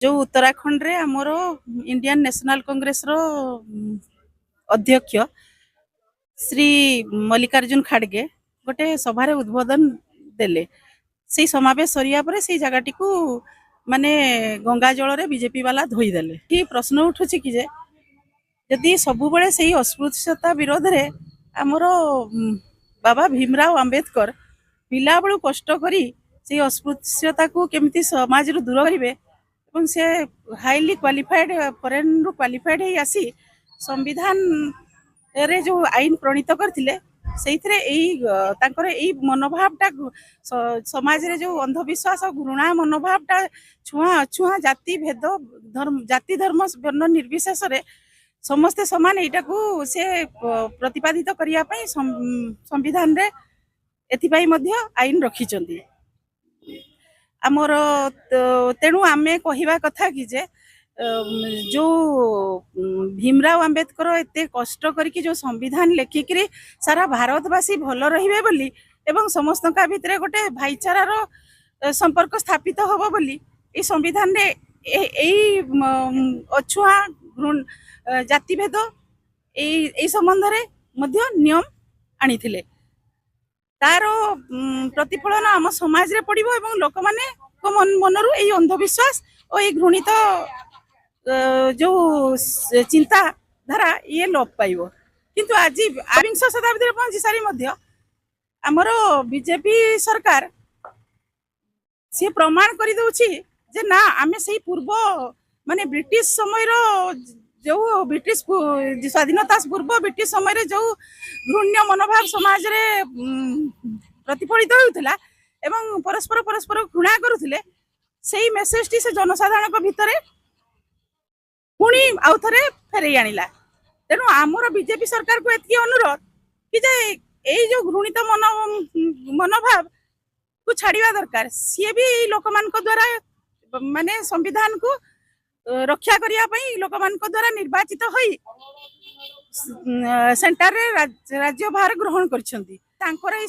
जो उत्तराखंड रे आमर इंडियन नेशनल कांग्रेस रो अध्यक्ष श्री मल्लिकार्जुन खड़गे गोटे सभारे उद्बोधन देले से समावेश सरिया परे से जगह को माने गंगा जल रे बीजेपी वाला धोई देले कि प्रश्न उठुछि कि जे यदि सब बेले से अस्पृश्यता विरोध रे आमर बाबा भीमराव अंबेडकर पिला बेलू कष्ट करी से अस्पृश्यता को केमिति समाज रु दूर करिवे এবং সে হাইলি क्वालिफाइड फॉरेन रु क्वालिफाइड है आसी संविधान रे जो आईन प्रणीत करथिले सेइथरे एई तांकर एई मनोभावटा समाज रे जो अंधविश्वास और घृणा मनोभावटा छुआ अछुआ जाति भेद जाति धर्म वर्ण निर्विशेष रे समस्ते समान एटा को से प्रतिपादित करिया पई संविधान रे एथिपाई मध्य आईन रखिचंदी आमर तेणु आमे कहिबा कथा कि जे जो भीमराव अंबेडकर एते कष्ट करके जो संविधान लेखिक सारा भारतवासी भल रहिबे बोली एवं समस्त भितर गोटे भाईचारा रो संपर्क स्थापित होबो बोली ए संविधान रे एई अछुआ जाति भेद ए संबंध रे मध्य नियम आनिथिले तार प्रतिफलन आम समाज रे पड़िबो एवं लोक माने मनरु ए अंधविश्वास और ये घृणित जो चिंता धारा ये लोप पाइबो किंतु आज 20 शताब्दी रे पहुंची सारी मध्य आमर बीजेपी सरकार से प्रमाण करि दउछि जे ना आमे सही पूर्व माने ब्रिटिश समय रो जो ब्रिटिश स्वाधीनता पूर्व ब्रिटिश समय जो घृण्य मनोभाव समाज रे प्रतिफलित होउथला एवं परस्पर परस्पर घृणा करुथिले सेही मेसेज टी से जनसाधारण को भितरे पुणी आउ थरे फेरै आनिला तेणु आमर बीजेपी सरकार को एतकी अनुरोध कि जे एई जो घृणित मनोभाव को छाड़िया दरकार सी भी लोक मान को द्वारा माने संविधान को रक्षा करिया पई लोक मान को द्वारा निर्वाचित होई सेंटर रे राज्यभार ग्रहण करछंती तांकर एई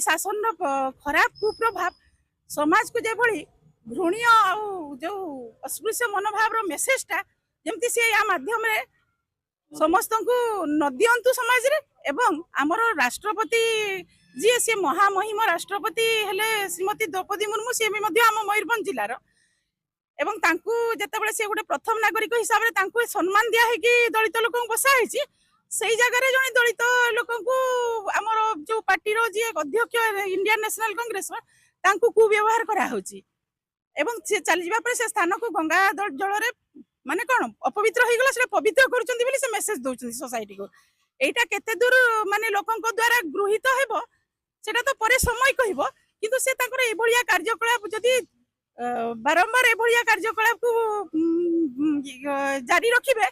शासन खराब कुप्रभाव समाज को जे भली घृण्य जो अस्पृश्य मनोभाव रो मेसेजटा जेमती से या माध्यम रे समस्त को न दियंतु समाज रे एवं आमर राष्ट्रपति जी से महामहिम राष्ट्रपति हेले श्रीमती द्रौपदी मुर्मू से भी मध्य आम मयूरभंज जिलार एवं तांकु जेतेबेले से गोटे प्रथम नागरिक हिसाब रे तांकु सम्मान दिया है कि दलित लोक बसा है से जगह रे जने दलित लोक को आमर जो पार्टी रो जी अध्यक्ष इंडियन नेशनल कांग्रेस तांकु को व्यवहार करा होची एवं से चलीबा पर से स्थान को गंगा जल रे माने कोन अपवित्र होई गला से पवित्र करूचंती बोली से मेसेज दउचंती सोसाइटी को एटा केते दूर माने लोकन को द्वारा गृहीत हेबो सेटा तो परे समय कहबो किंतु से ताकर ए भलिया कार्यकलाप जदी बारंबार एभलिया कार्यकलाप को जारी रखिबे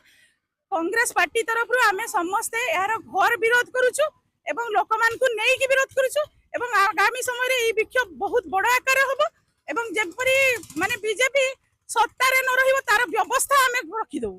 कांग्रेस पार्टी तरफ आमे समस्ते यार घर विरोध करूछु एवं लोक मान को नै कि विरोध करूछु एवं आगामी समय रे ई विक्षोभ बहुत बड़ आकार होबो एवं जेपरी माने बीजेपी सत्ता रे न रहिबो तार व्यवस्था आमे रखि दउ।